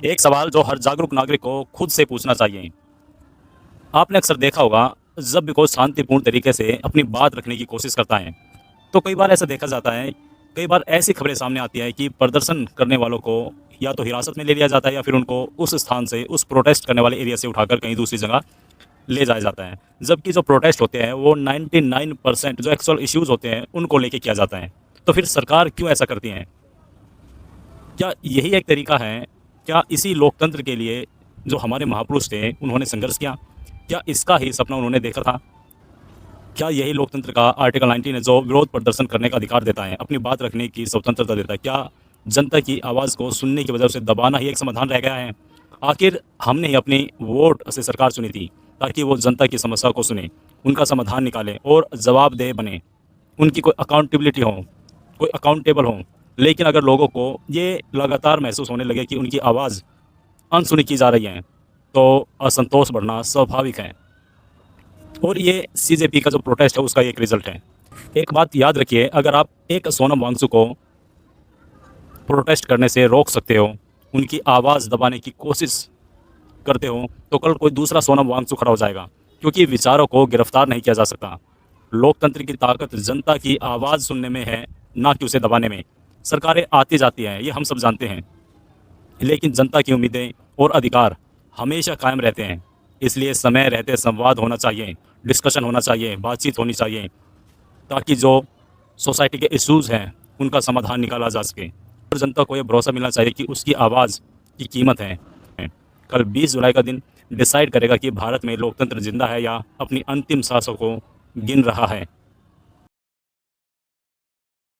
एक सवाल जो हर जागरूक नागरिक को खुद से पूछना चाहिए। आपने अक्सर देखा होगा, जब भी कोई शांतिपूर्ण तरीके से अपनी बात रखने की कोशिश करता है, तो कई बार ऐसा देखा जाता है, कई बार ऐसी खबरें सामने आती है कि प्रदर्शन करने वालों को या तो हिरासत में ले लिया जाता है या फिर उनको उस स्थान से, उस प्रोटेस्ट करने वाले एरिया से उठाकर कहीं दूसरी जगह ले जाया जाता है। जबकि जो प्रोटेस्ट होते हैं वो 99% जो एक्चुअल इश्यूज़ होते हैं उनको लेके किया जाता है। तो फिर सरकार क्यों ऐसा करती है? क्या यही एक तरीका है? क्या इसी लोकतंत्र के लिए जो हमारे महापुरुष थे उन्होंने संघर्ष किया? क्या इसका ही सपना उन्होंने देखा था? क्या यही लोकतंत्र का आर्टिकल 19 है जो विरोध प्रदर्शन करने का अधिकार देता है, अपनी बात रखने की स्वतंत्रता देता है? क्या जनता की आवाज़ को सुनने की वजह से दबाना ही एक समाधान रह गया है? आखिर हमने ही अपनी वोट से सरकार चुनी थी ताकि वो जनता की समस्या को सुने, उनका समाधान निकाले और जवाबदेह बने, उनकी कोई अकाउंटेबिलिटी हो, कोई अकाउंटेबल हो। लेकिन अगर लोगों को ये लगातार महसूस होने लगे कि उनकी आवाज़ अनसुनी की जा रही है, तो असंतोष बढ़ना स्वाभाविक है। और ये सीजेपी का जो प्रोटेस्ट है उसका एक रिजल्ट है। एक बात याद रखिए, अगर आप एक सोनम वांगचुक को प्रोटेस्ट करने से रोक सकते हो, उनकी आवाज़ दबाने की कोशिश करते हो, तो कल कोई दूसरा सोनम वांगचुक खड़ा हो जाएगा, क्योंकि विचारों को गिरफ्तार नहीं किया जा सकता। लोकतंत्र की ताकत जनता की आवाज़ सुनने में है, ना कि उसे दबाने में। सरकारें आती जाती हैं, ये हम सब जानते हैं, लेकिन जनता की उम्मीदें और अधिकार हमेशा कायम रहते हैं। इसलिए समय रहते संवाद होना चाहिए, डिस्कशन होना चाहिए, बातचीत होनी चाहिए, ताकि जो सोसाइटी के इश्यूज़ हैं उनका समाधान निकाला जा सके और जनता को ये भरोसा मिलना चाहिए कि उसकी आवाज़ की कीमत है। कल 20 जुलाई का दिन डिसाइड करेगा कि भारत में लोकतंत्र जिंदा है या अपनी अंतिम सांसों को गिन रहा है।